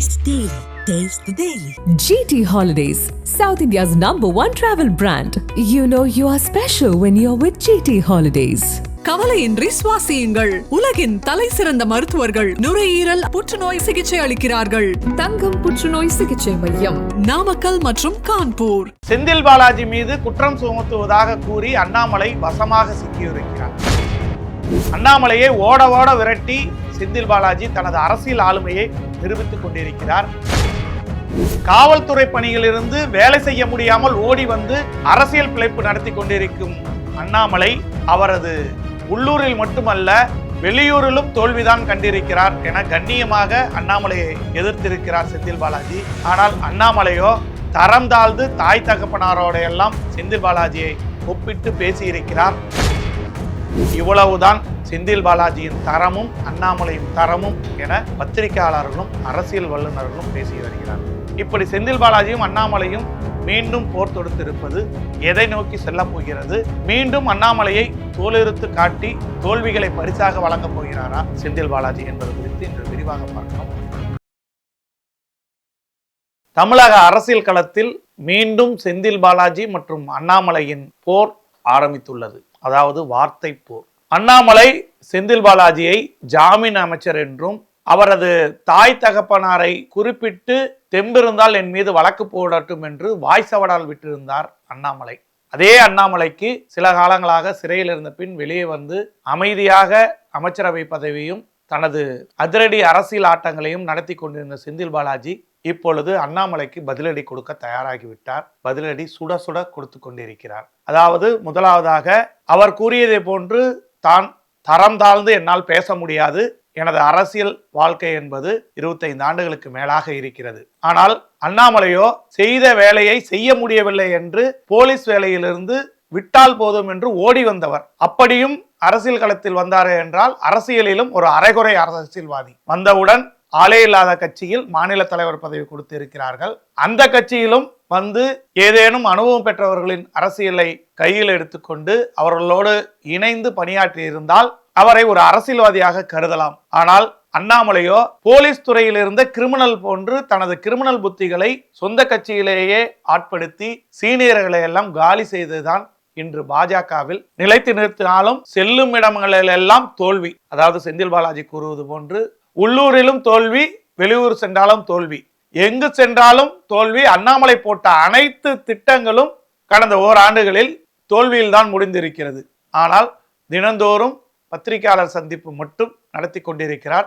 Taste Daily. Taste the Daily. GT Holidays, South India's #1 travel brand. You know you are special when you're with GT Holidays. கவலையின்றி சுவாசியுங்கள். உலகின் தலை சிறந்த மருத்துவர்கள் நுரையீரல் புற்றுநோய் சிகிச்சை அளிக்கிறார்கள். தங்கம் புற்றுநோய் சிகிச்சை மையம், நாமக்கல் மற்றும் கான்பூர். செந்தில் பாலாஜி மீது குற்றம் சுமத்துவதாக கூறி அண்ணாமலை வசமாக சிக்கியிருக்கிறார். அண்ணாமலையை ஓட ஓட விரட்டி செந்தில் பாலாஜி தனது அரசியல் ஆளுமையை நிரூபித்துக் கொண்டிருக்கிறார். காவல்துறை பணியிலிருந்து வேலை செய்ய முடியாமல் ஓடி வந்து அரசியல் பிழைப்பு நடத்தி கொண்டிருக்கும் அண்ணாமலை அவரது உள்ளூரில் மட்டுமல்ல வெளியூரிலும் தோல்விதான் கண்டிருக்கிறார் என கண்ணியமாக அண்ணாமலையை எதிர்த்திருக்கிறார் செந்தில் பாலாஜி. ஆனால் அண்ணாமலையோ தரம் தாழ்ந்து தாய் தகப்பனாரோட எல்லாம் செந்தில் பாலாஜியை ஒப்பிட்டு பேசியிருக்கிறார். இவ்வளவுதான் செந்தில் பாலாஜியின் தரமும் அண்ணாமலையின் தரமும் என பத்திரிகையாளர்களும் அரசியல் வல்லுநர்களும் பேசி வருகிறார். இப்படி செந்தில் பாலாஜியும் அண்ணாமலையும் மீண்டும் போர் தொடுத்திருப்பது எதை நோக்கி செல்ல போகிறது? மீண்டும் அண்ணாமலையை தோலெடுத்து காட்டி தோல்விகளை பரிசாக வழங்கப் போகிறாரா செந்தில் பாலாஜி என்பது குறித்து இன்று விரிவாக பார்க்கலாம். தமிழக அரசியல் களத்தில் மீண்டும் செந்தில் பாலாஜி மற்றும் அண்ணாமலையின் போர் ஆரம்பித்துள்ளது. அதாவது வார்த்தை போர். அண்ணாமலை செந்தில் பாலாஜியை ஜாமீன் அமைச்சர் என்றும் அவரது தாய் தகப்பனாரை குறிப்பிட்டு தெம்பிருந்தால் என் மீது வழக்கு போடட்டும் என்று வாய்சவடால் விட்டிருந்தார் அண்ணாமலை. அதே அண்ணாமலைக்கு சில காலங்களாக சிறையில் இருந்த பின் வெளியே வந்து அமைதியாக அமைச்சரவை பதவியும் தனது அதிரடி அரசியல் ஆட்டங்களையும் நடத்தி கொண்டிருந்த செந்தில் பாலாஜி இப்பொழுது அண்ணாமலைக்கு பதிலடி கொடுக்க தயாராகிவிட்டார். பதிலடி சுட சுட கொடுத்து கொண்டிருக்கிறார். அதாவது முதலாவதாக அவர் கூறியதை போன்று தான் தரம் தாழ்ந்து என்னால் பேச முடியாது, எனது அரசியல் வாழ்க்கை என்பது 25 ஆண்டுகளுக்கு மேலாக இருக்கிறது. ஆனால் அண்ணாமலையோ செய்த வேலையை செய்ய முடியவில்லை என்று போலீஸ் வேலையிலிருந்து விட்டால் போதும் என்று ஓடி வந்தவர். அப்படியும் அரசியல் களத்தில் வந்தாரே என்றால் அரசியலிலும் ஒரு அரைகுறை அரசியல்வாதி. வந்தவுடன் ஆளே இல்லாத கட்சியில் மாநில தலைவர் பதவி கொடுத்து இருக்கிறார்கள். அந்த கட்சியிலும் வந்து ஏதேனும் அனுபவம் பெற்றவர்களின் அரசியலை கையில் எடுத்துக்கொண்டு அவர்களோடு இணைந்து பணியாற்றி இருந்தால் அவரை ஒரு அரசியல்வாதியாக கருதலாம். ஆனால் அண்ணாமலையோ போலீஸ் துறையில் இருந்த கிரிமினல் போன்று தனது கிரிமினல் புத்திகளை சொந்த கட்சியிலேயே ஆட்படுத்தி சீனியர்களை எல்லாம் காலி செய்துதான் இன்று பாஜகவில் நிலைத்து நிறுத்தினாலும் செல்லும் இடங்களிலெல்லாம் தோல்வி. அதாவது செந்தில் பாலாஜி கூறுவது போன்று உள்ளூரிலும் தோல்வி, வெளியூர் சென்றாலும் தோல்வி, எங்கு சென்றாலும் தோல்வி. அண்ணாமலை போட்ட அனைத்து திட்டங்களும் கடந்த ஓராண்டுகளில் தோல்வியில்தான் முடிந்திருக்கிறது. ஆனால் தினந்தோறும் பத்திரிகையாளர் சந்திப்பு மட்டும் நடத்தி கொண்டிருக்கிறார்.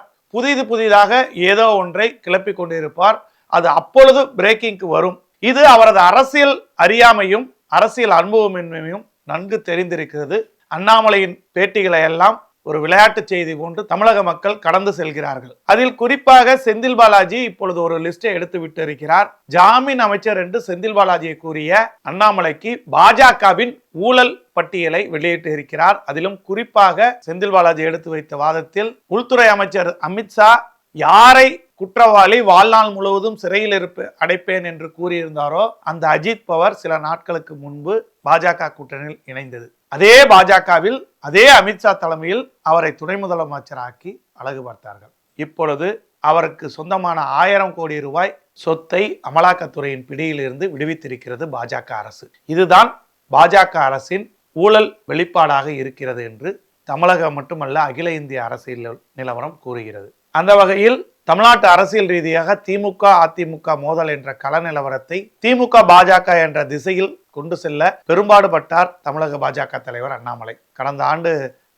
புதிதாக ஏதோ ஒன்றை கிளப்பி கொண்டிருப்பார். அது அப்பொழுது பிரேக்கிங்க்கு வரும். இது அவரது அரசியல் அறியாமையும் அரசியல் அனுபவமின்மையும் நன்கு தெரிந்திருக்கிறது. அண்ணாமலையின் பேட்டிகளை எல்லாம் ஒரு விளையாட்டு செய்தி போன்று தமிழக மக்கள் கடந்து செல்கிறார்கள். அதில் குறிப்பாக செந்தில் பாலாஜி இப்பொழுது ஒரு லிஸ்டை எடுத்து விட்டு இருக்கிறார். ஜாமீன் அமைச்சர் என்று செந்தில் பாலாஜியை கூறிய அண்ணாமலைக்கு பாஜகவின் ஊழல் பட்டியலை வெளியிட்டு இருக்கிறார். அதிலும் குறிப்பாக செந்தில் பாலாஜி எடுத்து வைத்த வாதத்தில் உள்துறை அமைச்சர் அமித்ஷா யாரை குற்றவாளி வாழ்நாள் முழுவதும் சிறையில் அடைப்பேன் என்று கூறியிருந்தாரோ அந்த அஜித் பவர் சில நாட்களுக்கு முன்பு பாஜக கூட்டணியில் இணைந்தது. அதே பாஜகவில் அதே அமித்ஷா தலைமையில் அவரை துணை முதலமைச்சராக்கி அழகு பார்த்தார்கள். இப்பொழுது அவருக்கு சொந்தமான 1000 கோடி ரூபாய் சொத்தை அமலாக்கத்துறையின் பிடியிலிருந்து விடுவித்திருக்கிறது பாஜக அரசு. இதுதான் பாஜக அரசின் ஊழல் வெளிப்பாடாக இருக்கிறது என்று தமிழகம் மட்டுமல்ல அகில இந்திய அரசியல் நிலவரம் கூறுகிறது. அந்த வகையில் தமிழ்நாட்டு அரசியல் ரீதியாக திமுக அதிமுக மோதல் என்ற கள நிலவரத்தை திமுக பாஜக என்ற திசையில் கொண்டு செல்ல பெரும்பாடுபட்டார் தமிழக பாஜக தலைவர் அண்ணாமலை. கடந்த ஆண்டு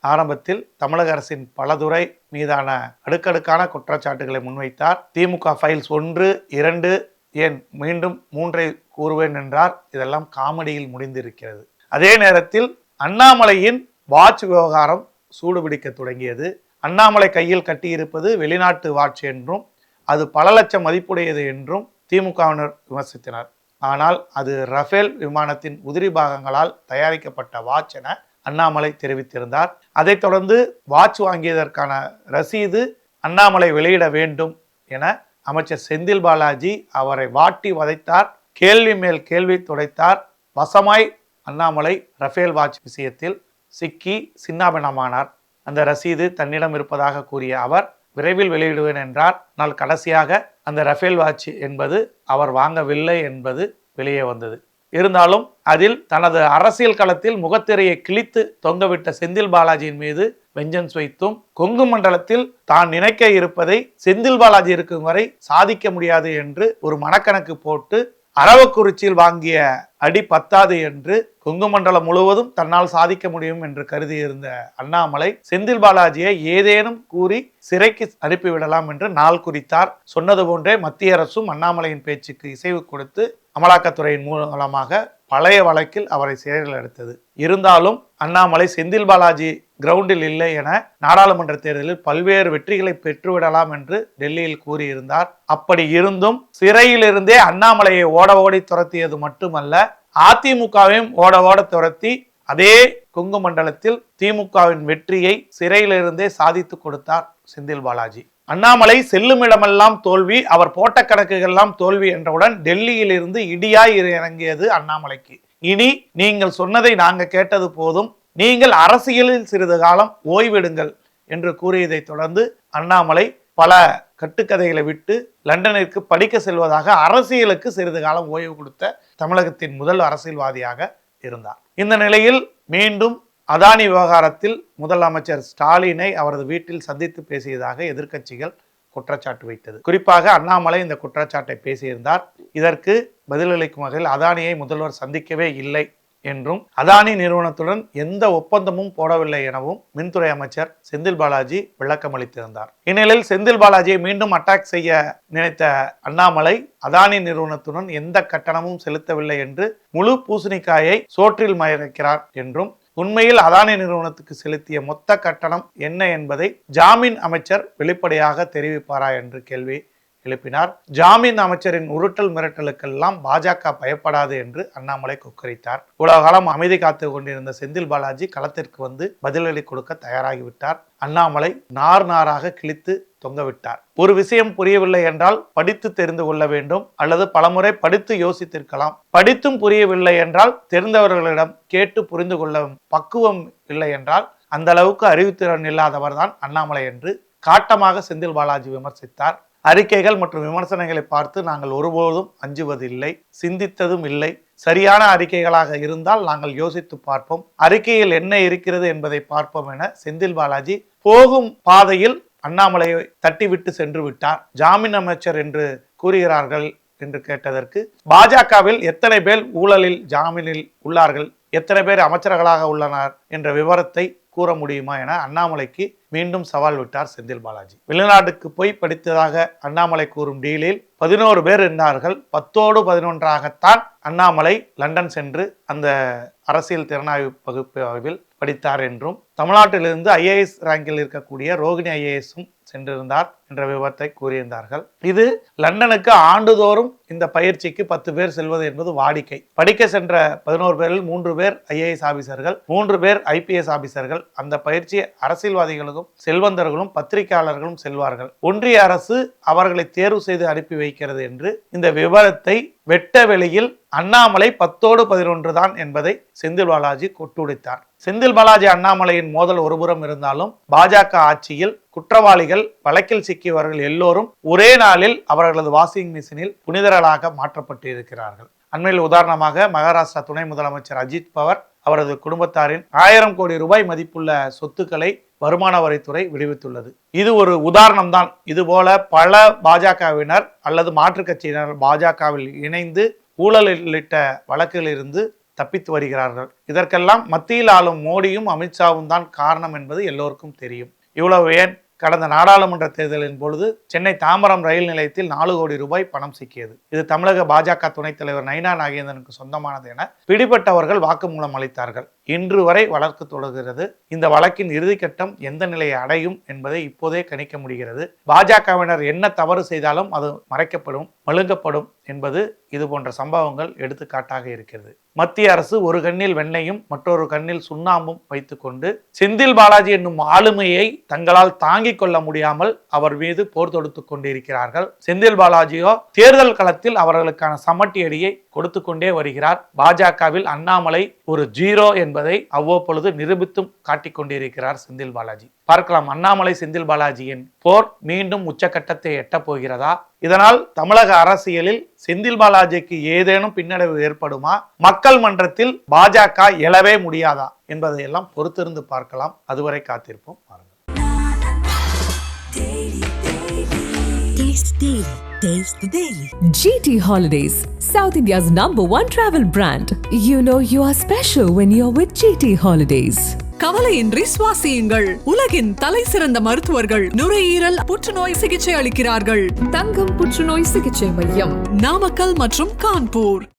ஆரம்பத்தில் தமிழக அரசின் பலதுறை மீதான அடுக்கடுக்கான குற்றச்சாட்டுகளை முன்வைத்தார். திமுக ஃபைல்ஸ் 1, 2 ஏன் மீண்டும் 3 கூறுவேன் என்றார். இதெல்லாம் காமெடியில் முடிந்திருக்கிறது. அதே நேரத்தில் அண்ணாமலையின் வாட்ச் விவகாரம் சூடுபிடிக்க தொடங்கியது. அண்ணாமலை கையில் கட்டியிருப்பது வெளிநாட்டு வாட்ச் என்றும் அது பல லட்சம் மதிப்புடையது என்றும் திமுகவினர் விமர்சித்தனர். ஆனால் அது ரஃபேல் விமானத்தின் உதிரி பாகங்களால் தயாரிக்கப்பட்ட வாட்ச் என அண்ணாமலை தெரிவித்திருந்தார். அதைத் தொடர்ந்து வாட்ச் வாங்கியதற்கான ரசீது அண்ணாமலை வெளியிட வேண்டும் என அமைச்சர் செந்தில் பாலாஜி அவரை வாட்டி வதைத்தார். கேள்வி மேல் கேள்வி துடைத்தார். வசமாய் அண்ணாமலை ரஃபேல் வாட்ச் விஷயத்தில் சிக்கி சின்னாபின்னமானார். அந்த ரசீது தன்னிடம் இருப்பதாக கூறிய அவர் விரைவில் வெளியிடுவேன் என்றார். ஆனால் கடைசியாக அந்த ரஃபேல் வாட்ச் என்பது அவர் வாங்கவில்லை என்பது வெளியே வந்தது. இருந்தாலும் அதில் தனது அரசியல் களத்தில் முகத்திரையை கிழித்து தொங்கவிட்ட செந்தில் பாலாஜியின் மீது வெஞ்சன்ஸ் வைத்தும், கொங்கு மண்டலத்தில் தான் நினைக்க இருப்பதை செந்தில் பாலாஜி இருக்கும் வரை சாதிக்க முடியாது என்று ஒரு மனக்கணக்கு போட்டு அரவக்குறிச்சியில் வாங்கிய அடி பத்தாது என்று கொங்கு மண்டலம் முழுவதும் தன்னால் சாதிக்க முடியும் என்று கருதியிருந்த அண்ணாமலை செந்தில் பாலாஜியை ஏதேனும் கூறி சிறைக்கு அனுப்பிவிடலாம் என்று நாள் குறித்தார். சொன்னது போன்றே மத்திய அரசும் அண்ணாமலையின் பேச்சுக்கு இசைவு கொடுத்து அமலாக்கத்துறையின் மூலமாக பழைய வழக்கில் அவரை சிறையில் எடுத்தது. இருந்தாலும் அண்ணாமலை செந்தில் பாலாஜி கிரவுண்டில் இல்லை என நாடாளுமன்ற தேர்தலில் பல்வேறு வெற்றிகளை பெற்றுவிடலாம் என்று டெல்லியில் கூறியிருந்தார். அப்படி இருந்தும் சிறையிலிருந்தே அண்ணாமலையை ஓடி துரத்தியது மட்டுமல்ல, அதிமுகவையும் ஓட துரத்தி அதே கொங்கு மண்டலத்தில் திமுகவின் வெற்றியை சிறையிலிருந்தே சாதித்து கொடுத்தார் செந்தில் பாலாஜி. அண்ணாமலை செல்லும் இடமெல்லாம் தோல்வி, அவர் போட்ட கணக்குகள்லாம் தோல்வி என்றவுடன் டெல்லியில் இருந்து இடியாய் இறங்கியது அண்ணாமலைக்கு. இனி நீங்கள் சொன்னதை நாங்கள் கேட்டது போதும், நீங்கள் அரசியலில் சிறிது காலம் ஓய்வெடுங்கள் என்று கூறியதை தொடர்ந்து அண்ணாமலை பல கட்டுக்கதைகளை விட்டு லண்டனிற்கு படிக்க செல்வதாக அரசியலுக்கு சிறிது காலம் ஓய்வு கொடுத்த தமிழகத்தின் முதல் அரசியல்வாதியாக இருந்தார். இந்த நிலையில் மீண்டும் அதானி விவகாரத்தில் முதலமைச்சர் ஸ்டாலினை அவரது வீட்டில் சந்தித்து பேசியதாக எதிர்க்கட்சிகள் குற்றச்சாட்டு வைத்தது. குறிப்பாக அண்ணாமலை இந்த குற்றச்சாட்டை பேசியிருந்தார். இதற்கு பதிலளிக்கும் வகையில் அதானியை முதல்வர் சந்திக்கவே இல்லை என்றும், அதானி நிறுவனத்துடன் எந்த ஒப்பந்தமும் போடவில்லை எனவும் மின்துறை அமைச்சர் செந்தில் பாலாஜி விளக்கம் அளித்திருந்தார். இந்நிலையில் செந்தில் பாலாஜியை மீண்டும் அட்டாக் செய்ய நினைத்த அண்ணாமலை அதானி நிறுவனத்துடன் எந்த கட்டணமும் செலுத்தவில்லை என்று முழு பூசணிக்காயை சோற்றில் மறைக்கிறார் என்றும், உண்மையில் அதானி நிறுவனத்துக்கு செலுத்திய மொத்த கட்டணம் என்ன என்பதை ஜாமீன் அமைச்சர் வெளிப்படையாக தெரிவிப்பாரா என்று கேள்வி எழுப்பினார். ஜாமீன் அமைச்சரின் உருட்டல் மிரட்டலுக்கெல்லாம் பாஜக பயப்படாது என்று அண்ணாமலை கொக்கரித்தார். இவ்வளவு காலம் அமைதி காத்து கொண்டிருந்த செந்தில் பாலாஜி களத்திற்கு வந்து பதிலடி கொடுக்க தயாராகிவிட்டார். அண்ணாமலை நாராக கிழித்து தொங்கவிட்டார். ஒரு விஷயம் புரியவில்லை என்றால் படித்து தெரிந்து கொள்ள வேண்டும், அல்லது பலமுறை படித்து யோசித்திருக்கலாம். படித்தும் புரியவில்லை என்றால் தெரிந்தவர்களிடம் கேட்டு புரிந்து கொள்ள பக்குவம் இல்லை என்றால் அந்த அளவுக்கு அறிவுத்திறன் இல்லாதவர் தான் அண்ணாமலை என்று காட்டமாக செந்தில் பாலாஜி விமர்சித்தார். அறிக்கைகள் மற்றும் விமர்சனங்களை பார்த்து நாங்கள் ஒருபோதும் அஞ்சுவதில்லை, சிந்தித்ததும் இல்லை. சரியான அறிக்கைகளாக இருந்தால் நாங்கள் யோசித்து பார்ப்போம், அறிக்கையில் என்ன இருக்கிறது என்பதை பார்ப்போம் என செந்தில் பாலாஜி போகும் பாதையில் அண்ணாமலையை தட்டிவிட்டு சென்று விட்டார். ஜாமீன் அமைச்சர் என்று கூறுகிறார்கள் என்று கேட்டதற்கு, பாஜகவில் எத்தனை பேர் ஊழலில் ஜாமீனில் உள்ளார்கள், எத்தனை பேர் அமைச்சர்களாக உள்ளனர் என்ற விவரத்தை கூற முடியுமா என அண்ணாமலைக்கு மீண்டும் சவால் விட்டார் செந்தில் பாலாஜி. வெளிநாட்டுக்கு போய் படித்ததாக அண்ணாமலை கூறும் டீலில் 11 பேர் இருந்தார்கள். 10ஓடு 11ஆகத்தான் அண்ணாமலை லண்டன் சென்று அந்த அரசியல் திறனாய்வு பகுப்பில் படித்தார் என்றும், தமிழ்நாட்டிலிருந்து IAS ரேங்கில் இருக்கக்கூடிய ரோகிணி IASம் சென்றிருந்தார் என்ற விவரத்தை கூறியிருந்தார்கள். இது லண்டனுக்கு ஆண்டுதோறும் இந்த பயிற்சிக்கு 10 பேர் செல்வது என்பது வாடிக்கை. படிக்க சென்ற 11 பேரில் 3 பேர் IAS ஆபீசர்கள், 3 பேர் IPS ஆபீசர்கள். அந்த பயிற்சி அரசியல்வாதிகளுக்கும் செல்வந்தர்களும் பத்திரிகையாளர்களும் செல்வார்கள். ஒன்றிய அரசு அவர்களை தேர்வு செய்து அனுப்பி வைக்கிறது என்று இந்த விவரத்தை வெட்ட வெளியில் அண்ணாமலை 10ஓடு 11 தான் என்பதை செந்தில் பாலாஜி கொட்டுடைத்தார். செந்தில் பாலாஜி அண்ணாமலையின் மோதல் ஒருபுறம் இருந்தாலும், பாஜக ஆட்சியில் குற்றவாளிகள் வழக்கில் சிக்கியவர்கள் எல்லோரும் ஒரே நாளில் அவர்களது வாஷிங் மிஷினில் புனிதர்களாக மாற்றப்பட்டு இருக்கிறார்கள். அண்மையில் உதாரணமாக மகாராஷ்டிரா துணை முதலமைச்சர் அஜித் பவார் அவரது குடும்பத்தாரின் 1000 கோடி ரூபாய் மதிப்புள்ள சொத்துக்களை வருமான வரித்துறை விடுவித்துள்ளது. இது ஒரு உதாரணம் தான். இதுபோல பல பாஜகவினர் அல்லது மாற்றுக் கட்சியினர் பாஜகவில் இணைந்து ஊழல் உள்ளிட்ட வழக்குகளிலிருந்து தப்பித்து வருகிறார்கள். இதற்கெல்லாம் மத்தியில் ஆளும் மோடியும் அமித்ஷாவும் தான் காரணம் என்பது எல்லோருக்கும் தெரியும். இவ்வளவு ஏன், கடந்த நாடாளுமன்ற தேர்தலின் பொழுது சென்னை தாம்பரம் ரயில் நிலையத்தில் 4 கோடி ரூபாய் பணம் சிக்கியது. இது தமிழக பாஜக துணைத் தலைவர் நைனா நாகேந்திரனுக்கு சொந்தமானது என பிடிபட்டவர்கள் வாக்குமூலம் அளித்தார்கள். இன்று வரை வழக்கு தொடர்கிறது. இந்த வழக்கின் இறுதிக்கட்டம் எந்த நிலையை அடையும் என்பதை இப்போதே கணிக்க முடிகிறது. பாஜகவினர் என்ன தவறு செய்தாலும் அது மறைக்கப்படும், மழுங்கப்படும் என்பது இது போன்ற சம்பவங்கள் எடுத்துக்காட்டாக இருக்கிறது. மத்திய அரசு ஒரு கண்ணில் வெண்ணையும் மற்றொரு கண்ணில் சுண்ணாம்பும் வைத்துக்கொண்டு செந்தில் பாலாஜி என்னும் ஆளுமையை தங்களால் தாங்கிக் கொள்ள முடியாமல் அவர் மீது போர் தொடுத்து கொண்டிருக்கிறார்கள். செந்தில் பாலாஜியோ தேர்தல் களத்தில் அவர்களுக்கான சமட்டியடியை கொடுத்து கொண்டே வருகிறார். பாஜகவில் அண்ணாமலை ஒரு 0 என்பதை அவ்வப்பொழுது நிரூபித்தும் காட்டிக் கொண்டிருக்கிறார் செந்தில் பாலாஜி. பார்க்கலாம். அண்ணாமலை செந்தில் பாலாஜியின் போர் மீண்டும் உச்சக்கட்டத்தை எட்டப் போகிறதா? இதனால் தமிழக அரசியலில் செந்தில் பாலாஜிக்கு ஏதேனும் பின்னடைவு ஏற்படுமா? மக்கள் மன்றத்தில் பாஜக எழவே முடியாதா என்பதையெல்லாம் பொறுத்திருந்து பார்க்கலாம். அதுவரை காத்திருப்போம். Taste the Daily. GT Holidays, South India's #1 travel brand. You know you are special when you're with GT Holidays. கவலையின்றி சுவாசியுங்கள். உலகின் தலை சிறந்த மருத்துவர்கள் நுரையீரல் புற்றுநோய் சிகிச்சை அளிக்கிறார்கள். தங்கம் புற்றுநோய் சிகிச்சை மையம், நாமக்கல் மற்றும் கான்பூர்.